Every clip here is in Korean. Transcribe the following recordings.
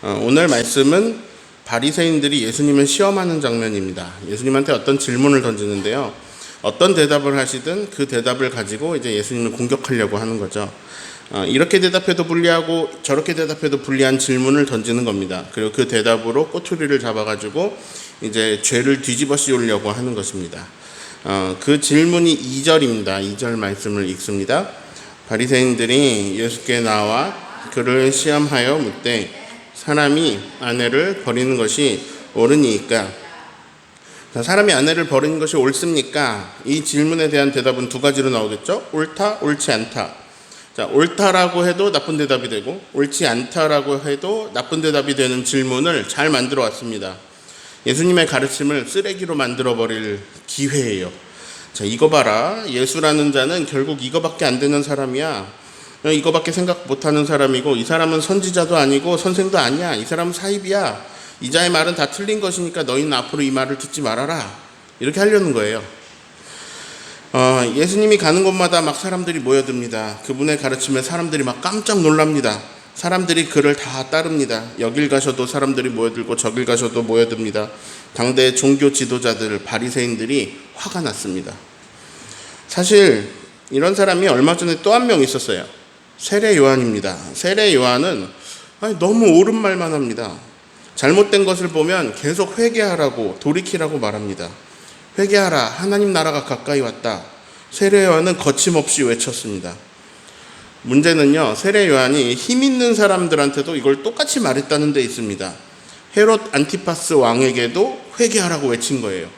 오늘 말씀은 바리새인들이 예수님을 시험하는 장면입니다. 예수님한테 어떤 질문을 던지는데요. 어떤 대답을 하시든 그 대답을 가지고 이제 예수님을 공격하려고 하는 거죠. 이렇게 대답해도 불리하고 저렇게 대답해도 불리한 질문을 던지는 겁니다. 그리고 그 대답으로 꼬투리를 잡아가지고 이제 죄를 뒤집어 씌우려고 하는 것입니다. 그 질문이 2절입니다. 2절 말씀을 읽습니다. 바리새인들이 예수께 나와 그를 시험하여 묻되 사람이 아내를 버리는 것이 옳으니까. 사람이 아내를 버리는 것이 옳습니까? 이 질문에 대한 대답은 두 가지로 나오겠죠. 옳다, 옳지 않다. 옳다라고 해도 나쁜 대답이 되고 옳지 않다라고 해도 나쁜 대답이 되는 질문을 잘 만들어 왔습니다. 예수님의 가르침을 쓰레기로 만들어 버릴 기회예요. 이거 봐라. 예수라는 자는 결국 이거밖에 안 되는 사람이야. 이거밖에 생각 못하는 사람이고 이 사람은 선지자도 아니고 선생도 아니야. 이 사람은 사입이야. 이 자의 말은 다 틀린 것이니까 너희는 앞으로 이 말을 듣지 말아라. 이렇게 하려는 거예요. 예수님이 가는 곳마다 막 사람들이 모여듭니다. 그분의 가르침에 사람들이 막 깜짝 놀랍니다. 사람들이 그를 다 따릅니다. 여길 가셔도 사람들이 모여들고 저길 가셔도 모여듭니다. 당대 종교 지도자들, 바리새인들이 화가 났습니다. 사실 이런 사람이 얼마 전에 또 한 명 있었어요. 세례 요한입니다. 세례 요한은 너무 옳은 말만 합니다. 잘못된 것을 보면 계속 회개하라고 돌이키라고 말합니다. 회개하라. 하나님 나라가 가까이 왔다. 세례 요한은 거침없이 외쳤습니다. 문제는요. 세례 요한이 힘 있는 사람들한테도 이걸 똑같이 말했다는 데 있습니다. 헤롯 안티파스 왕에게도 회개하라고 외친 거예요.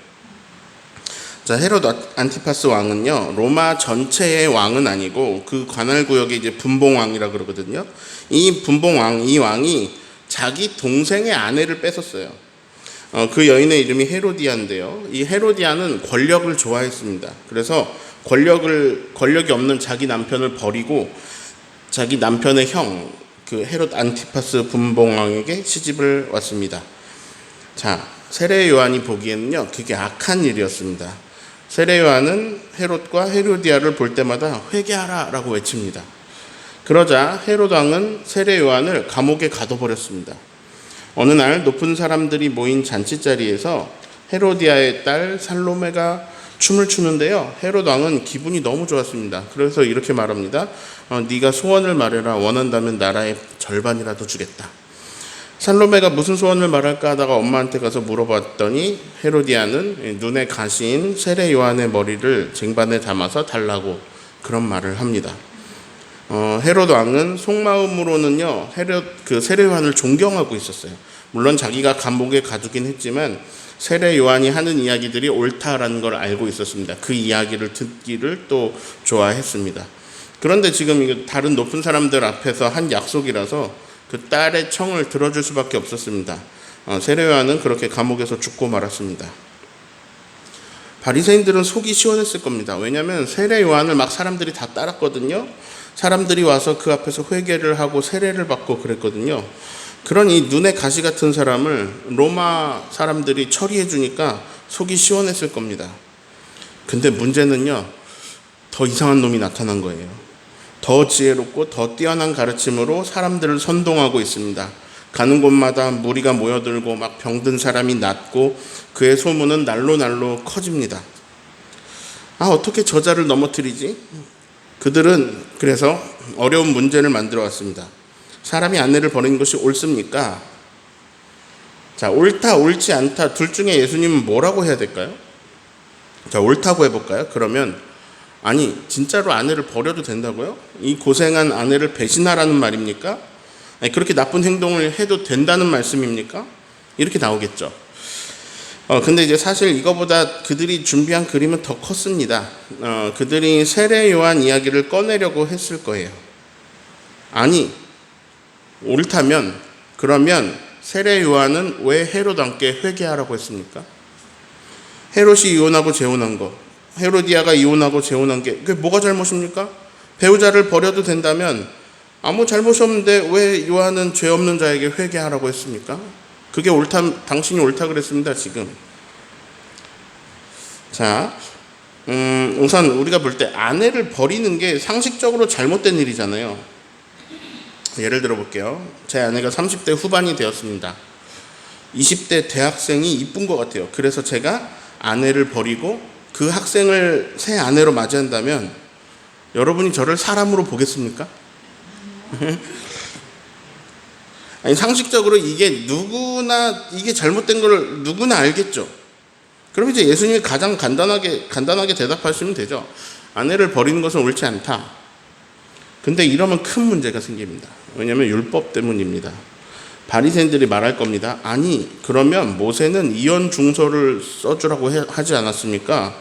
헤롯 안티파스 왕은요, 로마 전체의 왕은 아니고 그 관할 구역의 이제 분봉왕이라 그러거든요. 이 분봉왕, 이 왕이 자기 동생의 아내를 뺏었어요. 그 여인의 이름이 헤로디아인데요. 이 헤로디아는 권력을 좋아했습니다. 그래서 권력이 없는 자기 남편을 버리고 자기 남편의 형, 그 헤롯 안티파스 분봉왕에게 시집을 왔습니다. 세례 요한이 보기에는요, 그게 악한 일이었습니다. 세례 요한은 헤롯과 헤로디아를 볼 때마다 회개하라 라고 외칩니다. 그러자 헤롯 왕은 세례 요한을 감옥에 가둬버렸습니다. 어느 날 높은 사람들이 모인 잔치자리에서 헤로디아의 딸 살로메가 춤을 추는데요. 헤롯 왕은 기분이 너무 좋았습니다. 그래서 이렇게 말합니다. 네가 소원을 말해라. 원한다면 나라의 절반이라도 주겠다. 살로메가 무슨 소원을 말할까 하다가 엄마한테 가서 물어봤더니 헤로디아는 눈에 가시인 세례 요한의 머리를 쟁반에 담아서 달라고 그런 말을 합니다. 헤롯 왕은 속마음으로는요, 세례 요한을 존경하고 있었어요. 물론 자기가 감옥에 가두긴 했지만 세례 요한이 하는 이야기들이 옳다라는 걸 알고 있었습니다. 그 이야기를 듣기를 또 좋아했습니다. 그런데 지금 다른 높은 사람들 앞에서 한 약속이라서 그 딸의 청을 들어줄 수밖에 없었습니다. 세례 요한은 그렇게 감옥에서 죽고 말았습니다. 바리새인들은 속이 시원했을 겁니다. 왜냐하면 세례 요한을 막 사람들이 다 따랐거든요. 사람들이 와서 그 앞에서 회개를 하고 세례를 받고 그랬거든요. 그러니 눈에 가시 같은 사람을 로마 사람들이 처리해 주니까 속이 시원했을 겁니다. 근데 문제는요, 더 이상한 놈이 나타난 거예요. 더 지혜롭고 더 뛰어난 가르침으로 사람들을 선동하고 있습니다. 가는 곳마다 무리가 모여들고 막 병든 사람이 낫고 그의 소문은 날로 커집니다. 어떻게 저자를 넘어뜨리지? 그들은 그래서 어려운 문제를 만들어 왔습니다. 사람이 아내를 버리는 것이 옳습니까? 옳다, 옳지 않다. 둘 중에 예수님은 뭐라고 해야 될까요? 옳다고 해볼까요? 그러면 진짜로 아내를 버려도 된다고요? 이 고생한 아내를 배신하라는 말입니까? 그렇게 나쁜 행동을 해도 된다는 말씀입니까? 이렇게 나오겠죠. 근데 이제 사실 이거보다 그들이 준비한 그림은 더 컸습니다. 그들이 세례 요한 이야기를 꺼내려고 했을 거예요. 옳다면, 그러면 세례 요한은 왜 헤롯 왕께 회개하라고 했습니까? 헤롯이 이혼하고 재혼한 거, 헤로디아가 이혼하고 재혼한 게 그게 뭐가 잘못입니까? 배우자를 버려도 된다면 아무 잘못이 없는데 왜 요한은 죄 없는 자에게 회개하라고 했습니까? 그게 당신이 옳다 그랬습니다, 지금. 우선 우리가 볼 때 아내를 버리는 게 상식적으로 잘못된 일이잖아요. 예를 들어 볼게요. 제 아내가 30대 후반이 되었습니다. 20대 대학생이 이쁜 것 같아요. 그래서 제가 아내를 버리고 그 학생을 새 아내로 맞이한다면 여러분이 저를 사람으로 보겠습니까? 아니, 상식적으로 이게 잘못된 걸 누구나 알겠죠. 그럼 이제 예수님이 가장 간단하게 대답하시면 되죠. 아내를 버리는 것은 옳지 않다. 근데 이러면 큰 문제가 생깁니다. 왜냐하면 율법 때문입니다. 바리새인들이 말할 겁니다. 아니, 그러면 모세는 이혼 증서를 써주라고 하지 않았습니까?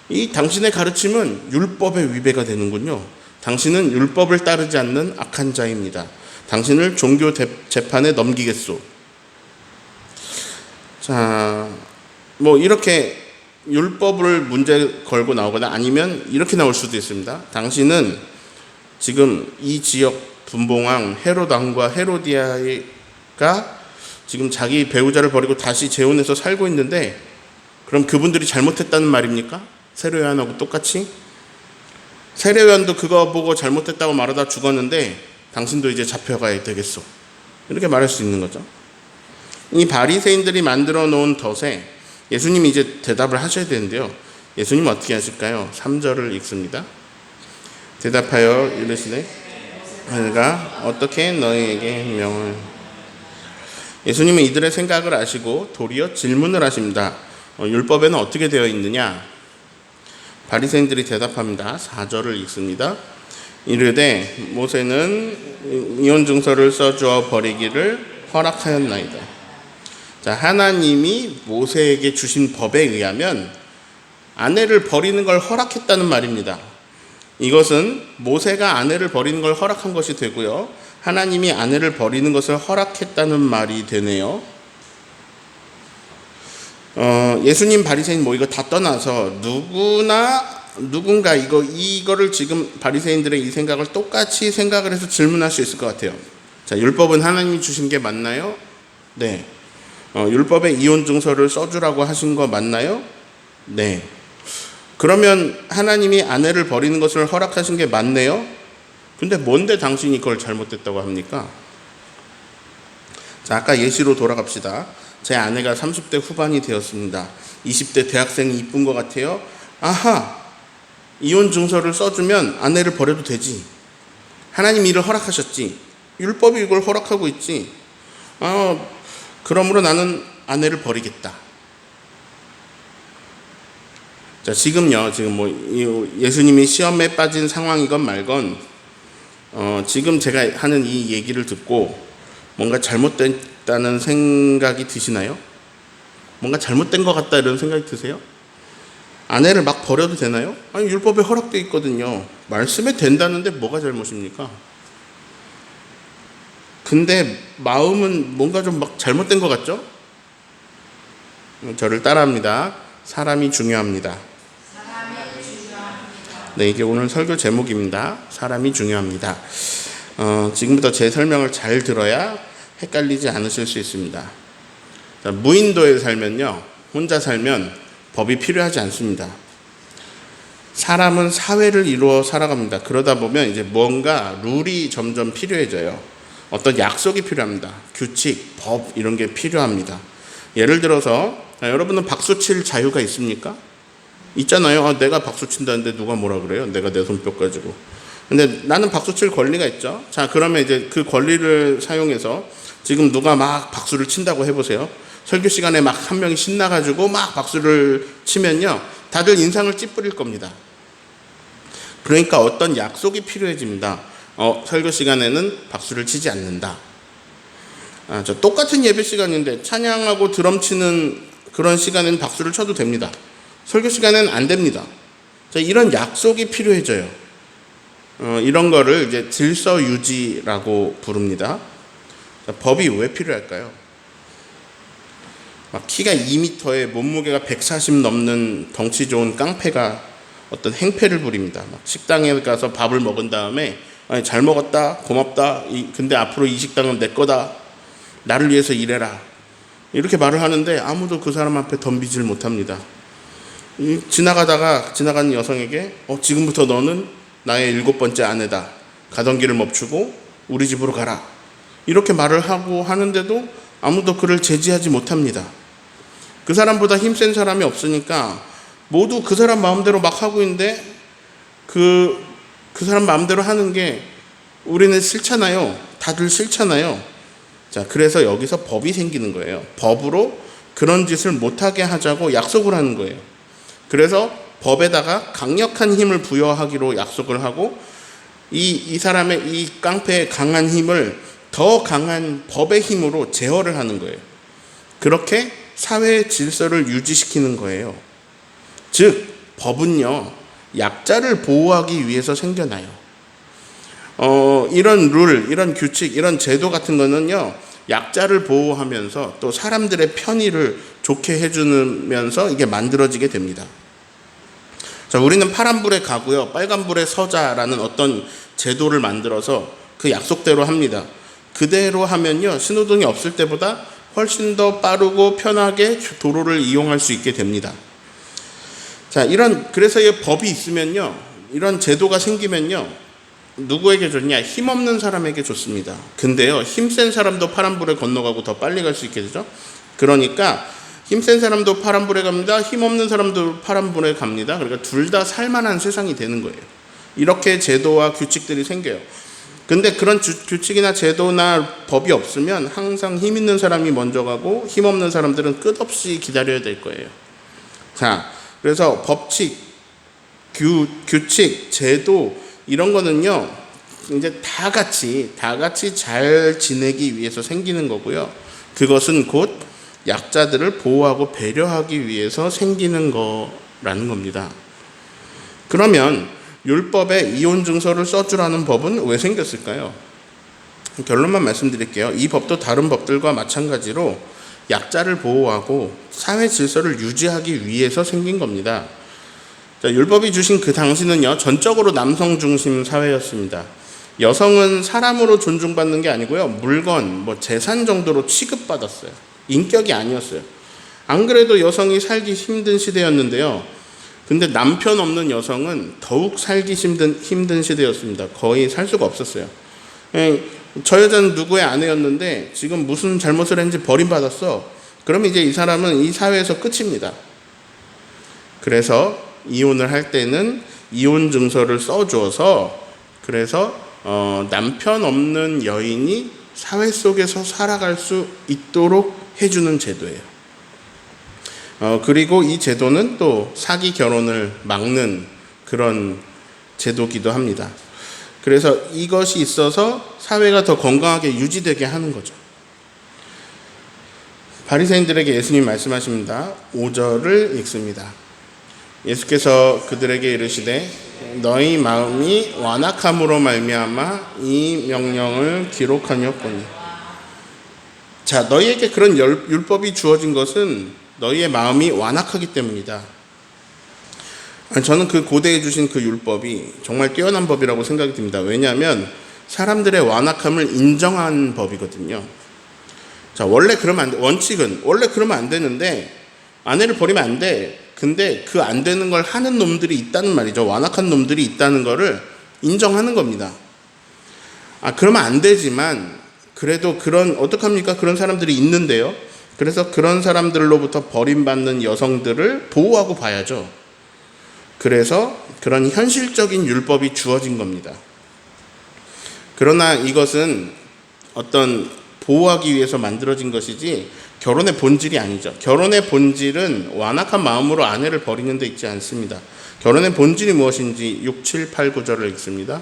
이 당신의 가르침은 율법의 위배가 되는군요. 당신은 율법을 따르지 않는 악한 자입니다. 당신을 종교 재판에 넘기겠소. 자, 이렇게 율법을 문제 걸고 나오거나 아니면 이렇게 나올 수도 있습니다. 당신은 지금 이 지역 분봉왕 헤롯 왕과 헤로디아가 지금 자기 배우자를 버리고 다시 재혼해서 살고 있는데 그럼 그분들이 잘못했다는 말입니까? 세례요한하고 똑같이? 세례요한도 그거 보고 잘못했다고 말하다 죽었는데 당신도 이제 잡혀가야 되겠소. 이렇게 말할 수 있는 거죠. 이 바리새인들이 만들어 놓은 덫에 예수님이 이제 대답을 하셔야 되는데요. 예수님은 어떻게 하실까요? 3절을 읽습니다. 대답하여 이르시되 내가 어떻게 너희에게 명을. 예수님은 이들의 생각을 아시고 도리어 질문을 하십니다. 율법에는 어떻게 되어 있느냐? 바리새인들이 대답합니다. 4절을 읽습니다. 이르되 모세는 이혼 증서를 써주어 버리기를 허락하였나이다. 자, 하나님이 모세에게 주신 법에 의하면 아내를 버리는 걸 허락했다는 말입니다. 이것은 모세가 아내를 버리는 걸 허락한 것이 되고요. 하나님이 아내를 버리는 것을 허락했다는 말이 되네요. 예수님, 바리새인 이거 다 떠나서 누군가 이거를 지금 바리새인들의 이 생각을 똑같이 생각을 해서 질문할 수 있을 것 같아요. 자, 율법은 하나님이 주신 게 맞나요? 네. 율법에 이혼 증서를 써주라고 하신 거 맞나요? 네. 그러면 하나님이 아내를 버리는 것을 허락하신 게 맞네요? 근데 뭔데 당신이 그걸 잘못됐다고 합니까? 자, 아까 예시로 돌아갑시다. 제 아내가 30대 후반이 되었습니다. 20대 대학생이 이쁜 것 같아요. 아하, 이혼 증서를 써주면 아내를 버려도 되지. 하나님이 이를 허락하셨지. 율법이 이걸 허락하고 있지. 그러므로 나는 아내를 버리겠다. 자, 지금 예수님이 시험에 빠진 상황이건 말건 지금 제가 하는 이 얘기를 듣고 뭔가 잘못됐다는 생각이 드시나요? 뭔가 잘못된 것 같다 이런 생각이 드세요? 아내를 막 버려도 되나요? 아니, 율법에 허락되어 있거든요. 말씀에 된다는데 뭐가 잘못입니까? 근데 마음은 뭔가 좀 막 잘못된 것 같죠? 저를 따라합니다. 사람이 중요합니다. 네, 이게 오늘 설교 제목입니다. 사람이 중요합니다. 지금부터 제 설명을 잘 들어야 헷갈리지 않으실 수 있습니다. 자, 무인도에 살면요, 혼자 살면 법이 필요하지 않습니다. 사람은 사회를 이루어 살아갑니다. 그러다 보면 이제 뭔가 룰이 점점 필요해져요. 어떤 약속이 필요합니다. 규칙, 법 이런 게 필요합니다. 예를 들어서 여러분은 박수 칠 자유가 있습니까? 있잖아요. 내가 박수 친다는데 누가 뭐라 그래요? 내가 내 손뼉 가지고. 근데 나는 박수 칠 권리가 있죠. 자, 그러면 이제 그 권리를 사용해서 지금 누가 막 박수를 친다고 해보세요. 설교 시간에 막 한 명이 신나가지고 막 박수를 치면요, 다들 인상을 찌푸릴 겁니다. 그러니까 어떤 약속이 필요해집니다. 설교 시간에는 박수를 치지 않는다. 저 똑같은 예배 시간인데 찬양하고 드럼 치는 그런 시간에는 박수를 쳐도 됩니다. 설교 시간에는 안 됩니다. 자, 이런 약속이 필요해져요. 이런 거를 이제 질서 유지라고 부릅니다. 자, 법이 왜 필요할까요? 막 키가 2m에 몸무게가 140 넘는 덩치 좋은 깡패가 어떤 행패를 부립니다. 막 식당에 가서 밥을 먹은 다음에 아니, 잘 먹었다, 고맙다, 근데 앞으로 이 식당은 내 거다, 나를 위해서 일해라, 이렇게 말을 하는데 아무도 그 사람 앞에 덤비질 못합니다. 지나가는 여성에게 지금부터 너는 나의 7번째 아내다, 가던 길을 멈추고 우리 집으로 가라. 이렇게 말을 하고 하는데도 아무도 그를 제지하지 못합니다. 그 사람보다 힘센 사람이 없으니까 모두 그 사람 마음대로 막 하고 있는데 그 사람 마음대로 하는 게 우리는 싫잖아요. 다들 싫잖아요. 자, 그래서 여기서 법이 생기는 거예요. 법으로 그런 짓을 못하게 하자고 약속을 하는 거예요. 그래서 법에다가 강력한 힘을 부여하기로 약속을 하고 이 사람의 이 깡패의 강한 힘을 더 강한 법의 힘으로 제어를 하는 거예요. 그렇게 사회의 질서를 유지시키는 거예요. 즉, 법은요, 약자를 보호하기 위해서 생겨나요. 이런 룰, 이런 규칙, 이런 제도 같은 거는요, 약자를 보호하면서 또 사람들의 편의를 좋게 해주면서 이게 만들어지게 됩니다. 자, 우리는 파란불에 가고요, 빨간불에 서자라는 어떤 제도를 만들어서 그 약속대로 합니다. 그대로 하면요, 신호등이 없을 때보다 훨씬 더 빠르고 편하게 도로를 이용할 수 있게 됩니다. 자, 그래서 이 법이 있으면요, 이런 제도가 생기면요, 누구에게 좋냐? 힘없는 사람에게 좋습니다. 근데요, 힘센 사람도 파란불에 건너가고 더 빨리 갈 수 있게 되죠. 그러니까 힘센 사람도 파란불에 갑니다. 힘없는 사람도 파란불에 갑니다. 그러니까 둘 다 살만한 세상이 되는 거예요. 이렇게 제도와 규칙들이 생겨요. 근데 그런 규칙이나 제도나 법이 없으면 항상 힘 있는 사람이 먼저 가고 힘없는 사람들은 끝없이 기다려야 될 거예요. 자, 그래서 법칙, 규칙, 제도 이런 거는요, 이제 다 같이 잘 지내기 위해서 생기는 거고요. 그것은 곧 약자들을 보호하고 배려하기 위해서 생기는 거라는 겁니다. 그러면 율법에 이혼 증서를 써주라는 법은 왜 생겼을까요? 결론만 말씀드릴게요. 이 법도 다른 법들과 마찬가지로 약자를 보호하고 사회 질서를 유지하기 위해서 생긴 겁니다. 자, 율법이 주신 그 당시는요, 전적으로 남성 중심 사회였습니다. 여성은 사람으로 존중받는 게 아니고요, 물건, 재산 정도로 취급받았어요. 인격이 아니었어요. 안 그래도 여성이 살기 힘든 시대였는데요. 근데 남편 없는 여성은 더욱 살기 힘든 시대였습니다. 거의 살 수가 없었어요. 저 여자는 누구의 아내였는데 지금 무슨 잘못을 했는지 버림받았어. 그러면 이제 이 사람은 이 사회에서 끝입니다. 그래서 이혼을 할 때는 이혼 증서를 써줘서 그래서 남편 없는 여인이 사회 속에서 살아갈 수 있도록 해주는 제도예요. 그리고 이 제도는 또 사기 결혼을 막는 그런 제도기도 합니다. 그래서 이것이 있어서 사회가 더 건강하게 유지되게 하는 거죠. 바리새인들에게 예수님 말씀하십니다. 5절을 읽습니다. 예수께서 그들에게 이르시되 너희 마음이 완악함으로 말미암아 이 명령을 기록하였거니. 자, 너희에게 그런 율법이 주어진 것은 너희의 마음이 완악하기 때문이다. 저는 그 고대에 주신 그 율법이 정말 뛰어난 법이라고 생각이 듭니다. 왜냐하면 사람들의 완악함을 인정한 법이거든요. 자, 원래 그러면 안 돼. 원칙은 원래 그러면 안 되는데 아내를 버리면 안 돼. 근데 그 안 되는 걸 하는 놈들이 있다는 말이죠. 완악한 놈들이 있다는 거를 인정하는 겁니다. 그러면 안 되지만 그래도 어떡합니까? 그런 사람들이 있는데요. 그래서 그런 사람들로부터 버림받는 여성들을 보호하고 봐야죠. 그래서 그런 현실적인 율법이 주어진 겁니다. 그러나 이것은 어떤 보호하기 위해서 만들어진 것이지 결혼의 본질이 아니죠. 결혼의 본질은 완악한 마음으로 아내를 버리는 데 있지 않습니다. 결혼의 본질이 무엇인지 6, 7, 8, 9절을 읽습니다.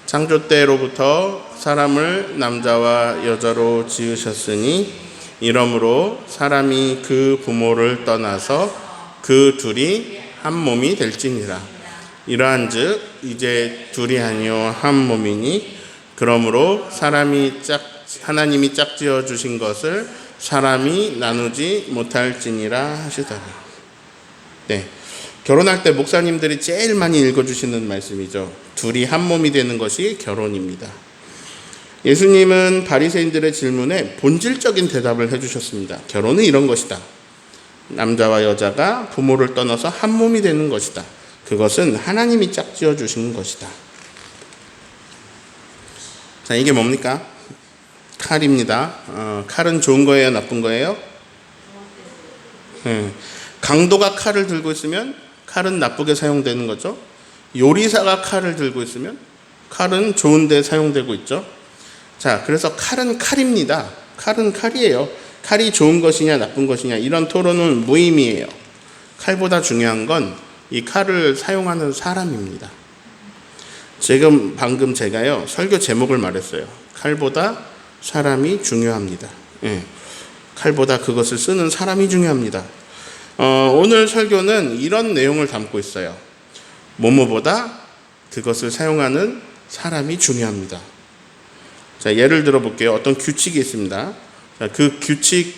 창조 때로부터 사람을 남자와 여자로 지으셨으니 이러므로 사람이 그 부모를 떠나서 그 둘이 한 몸이 될지니라. 이러한즉 이제 둘이 아니요 한 몸이니 그러므로 하나님이 짝지어 주신 것을 사람이 나누지 못할지니라 하시더니. 네, 결혼할 때 목사님들이 제일 많이 읽어주시는 말씀이죠. 둘이 한 몸이 되는 것이 결혼입니다. 예수님은 바리새인들의 질문에 본질적인 대답을 해주셨습니다. 결혼은 이런 것이다. 남자와 여자가 부모를 떠나서 한 몸이 되는 것이다. 그것은 하나님이 짝지어 주신 것이다. 자, 이게 뭡니까? 칼입니다. 칼은 좋은 거예요, 나쁜 거예요? 강도가 칼을 들고 있으면 칼은 나쁘게 사용되는 거죠. 요리사가 칼을 들고 있으면 칼은 좋은 데 사용되고 있죠. 자, 그래서 칼은 칼입니다. 칼은 칼이에요. 칼이 좋은 것이냐 나쁜 것이냐 이런 토론은 무의미해요. 칼보다 중요한 건 이 칼을 사용하는 사람입니다. 방금 제가요 설교 제목을 말했어요. 칼보다 사람이 중요합니다. 칼보다 그것을 쓰는 사람이 중요합니다. 오늘 설교는 이런 내용을 담고 있어요. 뭐뭐보다 그것을 사용하는 사람이 중요합니다. 자, 예를 들어 볼게요. 어떤 규칙이 있습니다. 자, 그 규칙이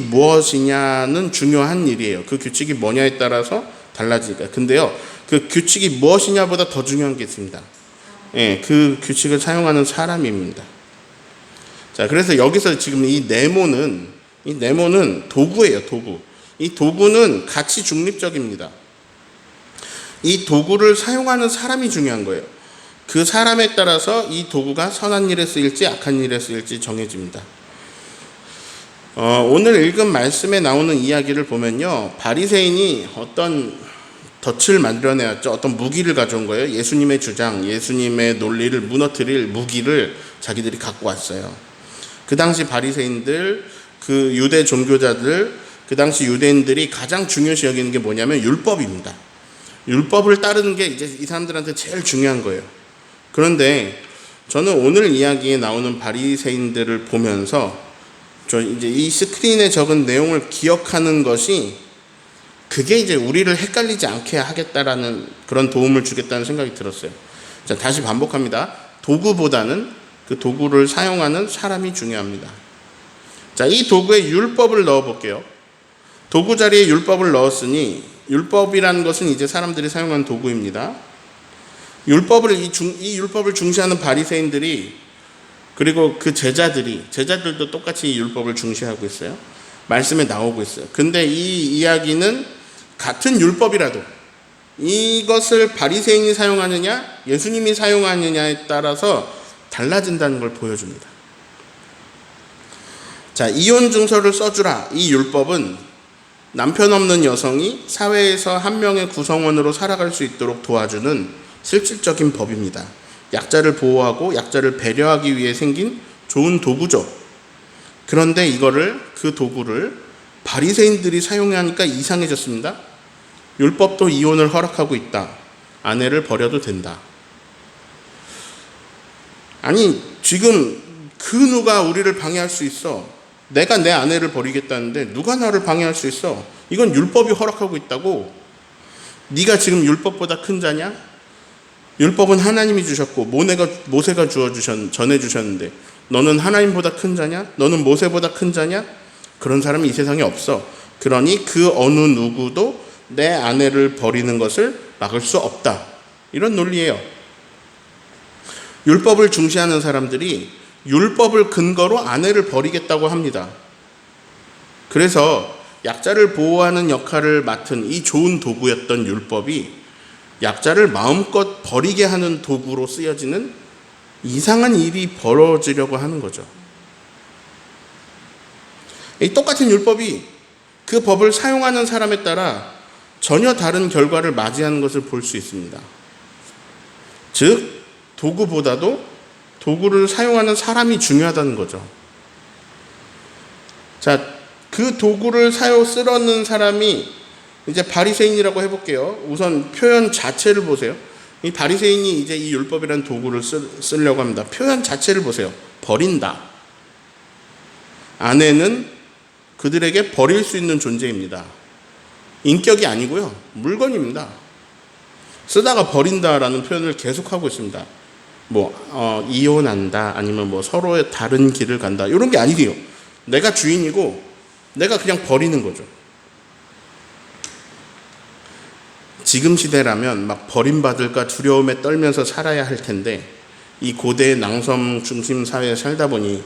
무엇이냐는 중요한 일이에요. 그 규칙이 뭐냐에 따라서 달라지니까. 근데요, 그 규칙이 무엇이냐보다 더 중요한 게 있습니다. 그 규칙을 사용하는 사람입니다. 자, 그래서 여기서 지금 이 네모는 도구예요, 도구. 이 도구는 가치 중립적입니다. 이 도구를 사용하는 사람이 중요한 거예요. 그 사람에 따라서 이 도구가 선한 일에 쓰일지 악한 일에 쓰일지 정해집니다. 오늘 읽은 말씀에 나오는 이야기를 보면요, 바리새인이 어떤 덫을 만들어내었죠. 어떤 무기를 가져온 거예요. 예수님의 주장, 예수님의 논리를 무너뜨릴 무기를 자기들이 갖고 왔어요. 그 당시 바리새인들, 그 유대 종교자들, 그 당시 유대인들이 가장 중요시 여기는 게 뭐냐면 율법입니다. 율법을 따르는 게 이제 이 사람들한테 제일 중요한 거예요. 그런데 저는 오늘 이야기에 나오는 바리새인들을 보면서 이제 이 스크린에 적은 내용을 기억하는 것이 그게 이제 우리를 헷갈리지 않게 하겠다라는 그런 도움을 주겠다는 생각이 들었어요. 자, 다시 반복합니다. 도구보다는 그 도구를 사용하는 사람이 중요합니다. 자, 이 도구에 율법을 넣어 볼게요. 도구 자리에 율법을 넣었으니 율법이라는 것은 이제 사람들이 사용하는 도구입니다. 이 율법을 중시하는 바리새인들이 그리고 그 제자들도 똑같이 이 율법을 중시하고 있어요. 말씀에 나오고 있어요. 근데 이 이야기는 같은 율법이라도 이것을 바리새인이 사용하느냐 예수님이 사용하느냐에 따라서 달라진다는 걸 보여줍니다. 자, 이혼 증서를 써주라. 이 율법은 남편 없는 여성이 사회에서 한 명의 구성원으로 살아갈 수 있도록 도와주는 실질적인 법입니다. 약자를 보호하고 약자를 배려하기 위해 생긴 좋은 도구죠. 그런데 그 도구를 바리새인들이 사용하니까 이상해졌습니다. 율법도 이혼을 허락하고 있다. 아내를 버려도 된다. 아니, 지금 그 누가 우리를 방해할 수 있어? 내가 내 아내를 버리겠다는데 누가 나를 방해할 수 있어? 이건 율법이 허락하고 있다고. 네가 지금 율법보다 큰 자냐? 율법은 하나님이 주셨고 모세가 전해주셨는데 너는 하나님보다 큰 자냐? 너는 모세보다 큰 자냐? 그런 사람이 이 세상에 없어. 그러니 그 어느 누구도 내 아내를 버리는 것을 막을 수 없다. 이런 논리예요. 율법을 중시하는 사람들이 율법을 근거로 아내를 버리겠다고 합니다. 그래서 약자를 보호하는 역할을 맡은 이 좋은 도구였던 율법이 약자를 마음껏 버리게 하는 도구로 쓰여지는 이상한 일이 벌어지려고 하는 거죠. 이 똑같은 율법이 그 법을 사용하는 사람에 따라 전혀 다른 결과를 맞이하는 것을 볼 수 있습니다. 즉, 도구보다도 도구를 사용하는 사람이 중요하다는 거죠. 자, 그 도구를 쓰려는 사람이 이제 바리새인이라고 해볼게요. 우선 표현 자체를 보세요. 이 바리새인이 이제 이 율법이라는 도구를 쓰려고 합니다. 표현 자체를 보세요. 버린다. 아내는 그들에게 버릴 수 있는 존재입니다. 인격이 아니고요. 물건입니다. 쓰다가 버린다라는 표현을 계속하고 있습니다. 이혼한다, 아니면 서로의 다른 길을 간다, 이런 게 아니에요. 내가 주인이고 내가 그냥 버리는 거죠. 지금 시대라면 막 버림받을까 두려움에 떨면서 살아야 할 텐데, 이 고대의 낭섬 중심 사회에 살다 보니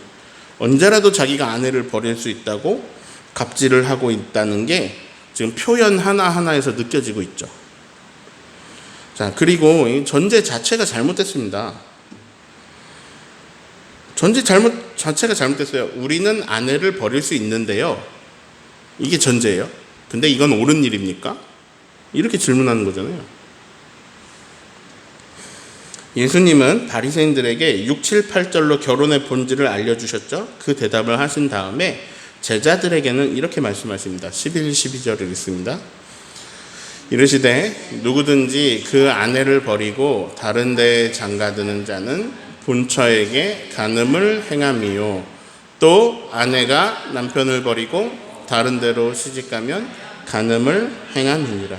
언제라도 자기가 아내를 버릴 수 있다고 갑질을 하고 있다는 게 지금 표현 하나하나에서 느껴지고 있죠. 자, 그리고 이 전제 자체가 잘못됐습니다. 전제 자체가 잘못됐어요. 우리는 아내를 버릴 수 있는데요. 이게 전제예요. 근데 이건 옳은 일입니까? 이렇게 질문하는 거잖아요. 예수님은 바리새인들에게 6, 7, 8절로 결혼의 본질을 알려주셨죠. 그 대답을 하신 다음에 제자들에게는 이렇게 말씀하십니다. 11, 12절을 읽습니다. 이르시되 누구든지 그 아내를 버리고 다른 데에 장가드는 자는 본처에게 간음을 행함이요, 또 아내가 남편을 버리고 다른 데로 시집가면 간음을 행함이니라.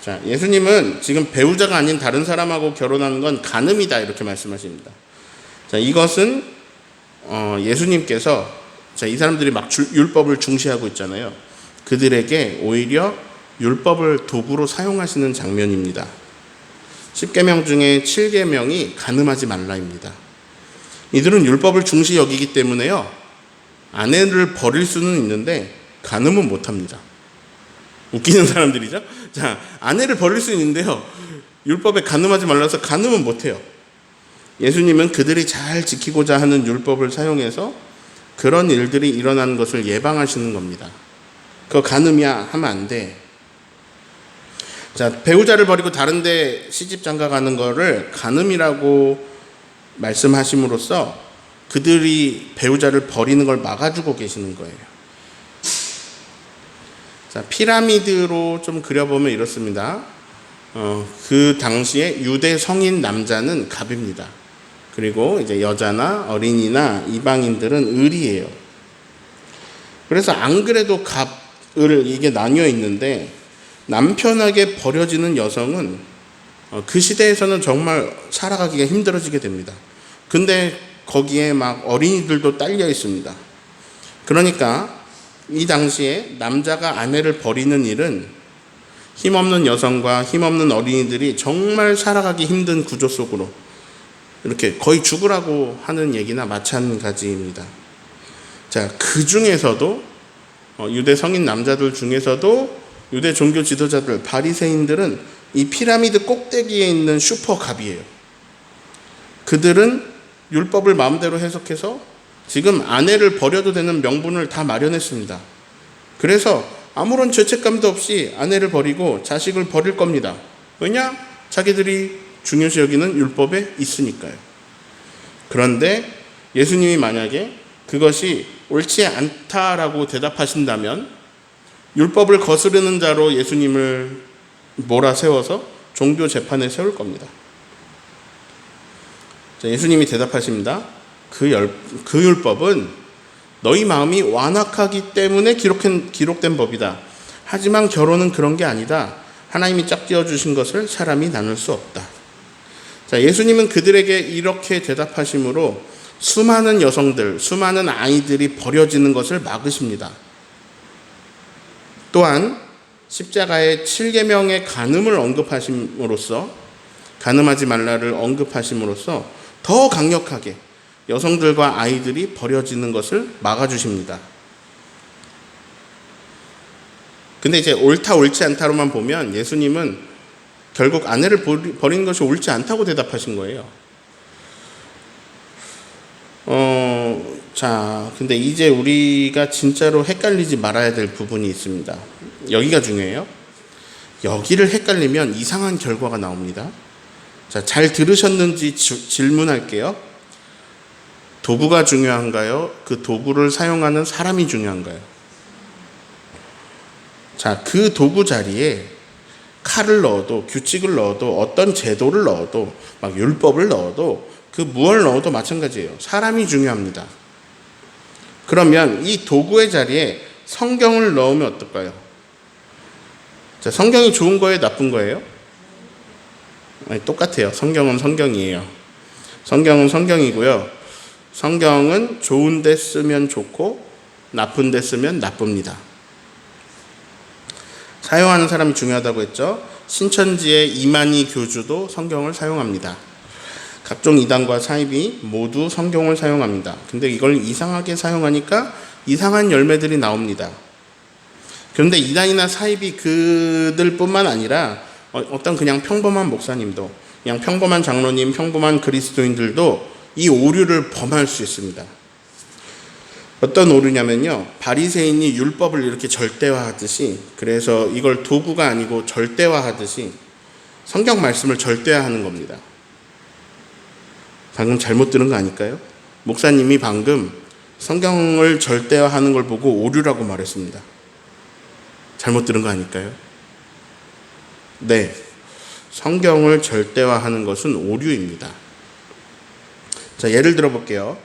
자, 예수님은 지금 배우자가 아닌 다른 사람하고 결혼하는 건 간음이다 이렇게 말씀하십니다. 자, 이것은 예수님께서 이 사람들이 막 율법을 중시하고 있잖아요. 그들에게 오히려 율법을 도구로 사용하시는 장면입니다. 10계명 중에 7계명이 간음하지 말라입니다. 이들은 율법을 중시 여기기 때문에요, 아내를 버릴 수는 있는데 간음은 못합니다. 웃기는 사람들이죠. 자, 아내를 버릴 수 있는데요, 율법에 간음하지 말라서 간음은 못해요. 예수님은 그들이 잘 지키고자 하는 율법을 사용해서 그런 일들이 일어나는 것을 예방하시는 겁니다. 그거 간음이야 하면 안 돼. 자, 배우자를 버리고 다른 데 시집 장가 가는 거를 간음이라고 말씀하심으로써 그들이 배우자를 버리는 걸 막아주고 계시는 거예요. 자, 피라미드로 좀 그려보면 이렇습니다. 그 당시에 유대 성인 남자는 갑입니다. 그리고 이제 여자나 어린이나 이방인들은 을이에요. 그래서 안 그래도 갑, 을 이게 나뉘어 있는데, 남편에게 버려지는 여성은 그 시대에서는 정말 살아가기가 힘들어지게 됩니다. 근데 거기에 막 어린이들도 딸려 있습니다. 그러니까 이 당시에 남자가 아내를 버리는 일은 힘없는 여성과 힘없는 어린이들이 정말 살아가기 힘든 구조 속으로 이렇게 거의 죽으라고 하는 얘기나 마찬가지입니다. 자, 그 중에서도 유대 성인 남자들 중에서도 유대 종교 지도자들, 바리새인들은 이 피라미드 꼭대기에 있는 슈퍼갑이에요. 그들은 율법을 마음대로 해석해서 지금 아내를 버려도 되는 명분을 다 마련했습니다. 그래서 아무런 죄책감도 없이 아내를 버리고 자식을 버릴 겁니다. 왜냐? 자기들이 중요시 여기는 율법에 있으니까요. 그런데 예수님이 만약에 그것이 옳지 않다라고 대답하신다면 율법을 거스르는 자로 예수님을 몰아세워서 종교 재판에 세울 겁니다. 자, 예수님이 대답하십니다. 그 율법은 너희 마음이 완악하기 때문에 기록된 법이다. 하지만 결혼은 그런 게 아니다. 하나님이 짝지어 주신 것을 사람이 나눌 수 없다. 자, 예수님은 그들에게 이렇게 대답하심으로 수많은 여성들, 수많은 아이들이 버려지는 것을 막으십니다. 또한 십자가의 7계명의 간음을 언급하심으로써, 간음하지 말라를 언급하심으로써 더 강력하게 여성들과 아이들이 버려지는 것을 막아주십니다. 근데 이제 옳다 옳지 않다로만 보면 예수님은 결국 아내를 버리는 것이 옳지 않다고 대답하신 거예요. 자, 근데 이제 우리가 진짜로 헷갈리지 말아야 될 부분이 있습니다. 여기가 중요해요. 여기를 헷갈리면 이상한 결과가 나옵니다. 자, 잘 들으셨는지 질문할게요. 도구가 중요한가요? 그 도구를 사용하는 사람이 중요한가요? 자, 그 도구 자리에 칼을 넣어도, 규칙을 넣어도, 어떤 제도를 넣어도, 막 율법을 넣어도, 그 무엇을 넣어도 마찬가지예요. 사람이 중요합니다. 그러면 이 도구의 자리에 성경을 넣으면 어떨까요? 자, 성경이 좋은 거예요? 나쁜 거예요? 아니, 똑같아요. 성경은 성경이에요. 성경은 성경이고요. 성경은 좋은 데 쓰면 좋고 나쁜 데 쓰면 나쁩니다. 사용하는 사람이 중요하다고 했죠. 신천지의 이만희 교주도 성경을 사용합니다. 각종 이단과 사입이 모두 성경을 사용합니다. 근데 이걸 이상하게 사용하니까 이상한 열매들이 나옵니다. 그런데 이단이나 사입이 그들뿐만 아니라 어떤 그냥 평범한 목사님도, 그냥 평범한 장로님, 평범한 그리스도인들도 이 오류를 범할 수 있습니다. 어떤 오류냐면요, 바리새인이 율법을 이렇게 절대화하듯이, 그래서 이걸 도구가 아니고 절대화하듯이 성경 말씀을 절대화하는 겁니다. 방금 잘못 들은 거 아닐까요? 목사님이 방금 성경을 절대화하는 걸 보고 오류라고 말했습니다. 잘못 들은 거 아닐까요? 네, 성경을 절대화하는 것은 오류입니다. 자, 예를 들어 볼게요.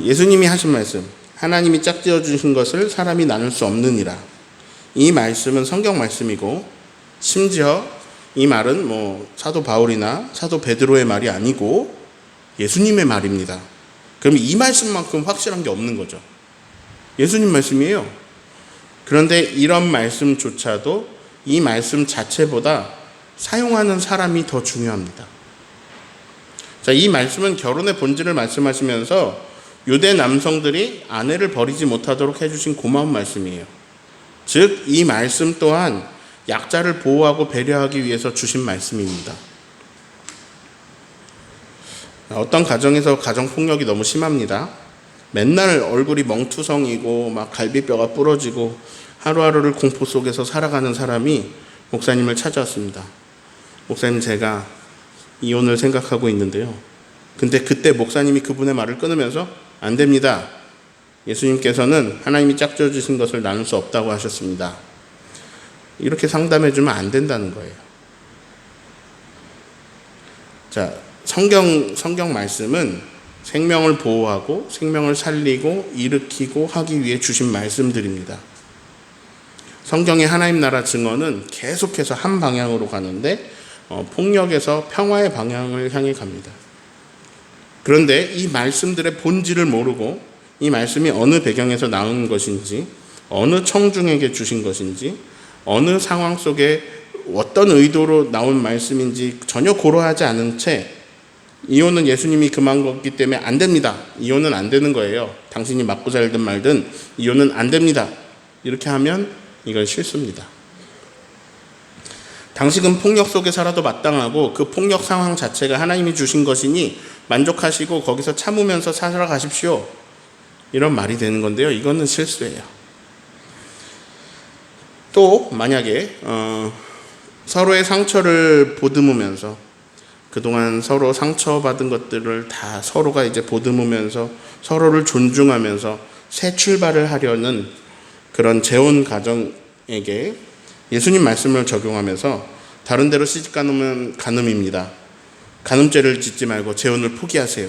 예수님이 하신 말씀, 하나님이 짝지어 주신 것을 사람이 나눌 수 없느니라. 이 말씀은 성경 말씀이고, 심지어 이 말은 사도 바울이나 사도 베드로의 말이 아니고 예수님의 말입니다. 그럼 이 말씀만큼 확실한 게 없는 거죠. 예수님 말씀이에요. 그런데 이런 말씀조차도 이 말씀 자체보다 사용하는 사람이 더 중요합니다. 자, 이 말씀은 결혼의 본질을 말씀하시면서 유대 남성들이 아내를 버리지 못하도록 해주신 고마운 말씀이에요. 즉, 이 말씀 또한 약자를 보호하고 배려하기 위해서 주신 말씀입니다. 어떤 가정에서 가정폭력이 너무 심합니다. 맨날 얼굴이 멍투성이고 막 갈비뼈가 부러지고 하루하루를 공포 속에서 살아가는 사람이 목사님을 찾아왔습니다. 목사님, 제가 이혼을 생각하고 있는데요. 근데 그때 목사님이 그분의 말을 끊으면서 안 됩니다. 예수님께서는 하나님이 짝지어 주신 것을 나눌 수 없다고 하셨습니다. 이렇게 상담해 주면 안 된다는 거예요. 자, 성경 말씀은 생명을 보호하고 생명을 살리고 일으키고 하기 위해 주신 말씀들입니다. 성경의 하나님 나라 증언은 계속해서 한 방향으로 가는데 폭력에서 평화의 방향을 향해 갑니다. 그런데 이 말씀들의 본질을 모르고 이 말씀이 어느 배경에서 나온 것인지, 어느 청중에게 주신 것인지, 어느 상황 속에 어떤 의도로 나온 말씀인지 전혀 고려하지 않은 채 이혼은 예수님이 금한 거기 때문에 안 됩니다. 이혼은 안 되는 거예요. 당신이 맞고 살든 말든 이혼은 안 됩니다. 이렇게 하면 이건 실수입니다. 당신은 폭력 속에 살아도 마땅하고 그 폭력 상황 자체가 하나님이 주신 것이니 만족하시고 거기서 참으면서 살아가십시오. 이런 말이 되는 건데요. 이거는 실수예요. 또 만약에 서로의 상처를 보듬으면서 그동안 서로 상처받은 것들을 다 서로가 이제 보듬으면서 서로를 존중하면서 새 출발을 하려는 그런 재혼 가정에게 예수님 말씀을 적용하면서 다른 데로 시집 가놓으면 간음입니다. 간음죄를 짓지 말고 재혼을 포기하세요.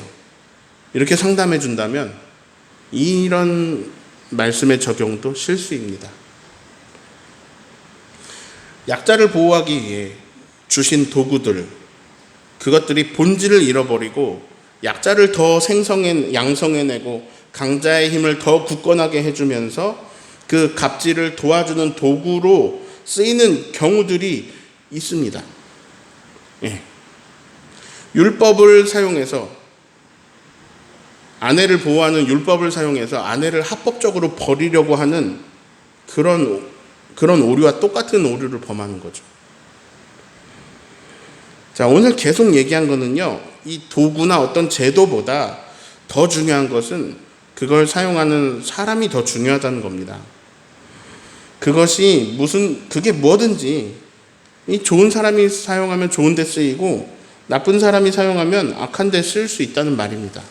이렇게 상담해 준다면 이런 말씀의 적용도 실수입니다. 약자를 보호하기 위해 주신 도구들, 그것들이 본질을 잃어버리고 약자를 더 양성해내고 강자의 힘을 더 굳건하게 해주면서 그 갑질을 도와주는 도구로 쓰이는 경우들이 있습니다. 예. 율법을 사용해서 아내를 보호하는 율법을 사용해서 아내를 합법적으로 버리려고 하는 그런 오류와 똑같은 오류를 범하는 거죠. 자, 오늘 계속 얘기한 거는요, 이 도구나 어떤 제도보다 더 중요한 것은 그걸 사용하는 사람이 더 중요하다는 겁니다. 그게 뭐든지 이 좋은 사람이 사용하면 좋은 데 쓰이고 나쁜 사람이 사용하면 악한 데 쓸 수 있다는 말입니다.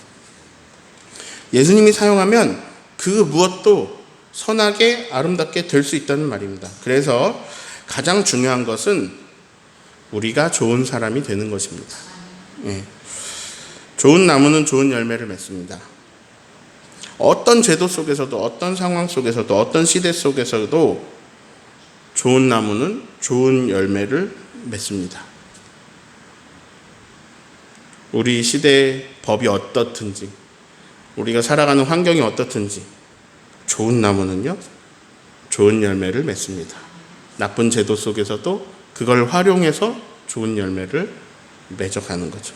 예수님이 사용하면 그 무엇도 선하게 아름답게 될 수 있다는 말입니다. 그래서 가장 중요한 것은 우리가 좋은 사람이 되는 것입니다. 예. 좋은 나무는 좋은 열매를 맺습니다. 어떤 제도 속에서도 어떤 상황 속에서도 어떤 시대 속에서도 좋은 나무는 좋은 열매를 맺습니다. 우리 시대의 법이 어떻든지 우리가 살아가는 환경이 어떻든지 좋은 나무는요 좋은 열매를 맺습니다. 나쁜 제도 속에서도 그걸 활용해서 좋은 열매를 맺어가는 거죠.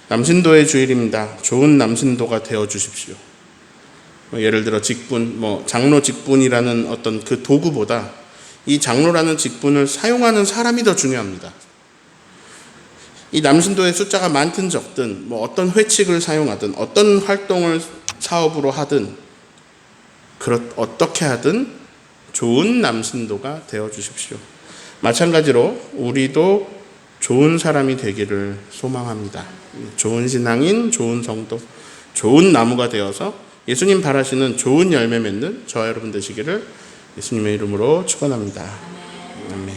남신도의 주일입니다. 좋은 남신도가 되어 주십시오. 예를 들어 직분, 장로 직분이라는 어떤 그 도구보다 이 장로라는 직분을 사용하는 사람이 더 중요합니다. 이 남신도의 숫자가 많든 적든 뭐 어떤 회칙을 사용하든 어떤 활동을 사업으로 하든 어떻게 하든 좋은 남신도가 되어 주십시오. 마찬가지로 우리도 좋은 사람이 되기를 소망합니다. 좋은 신앙인, 좋은 성도, 좋은 나무가 되어서 예수님 바라시는 좋은 열매 맺는 저와 여러분 되시기를 예수님의 이름으로 축원합니다. 아멘.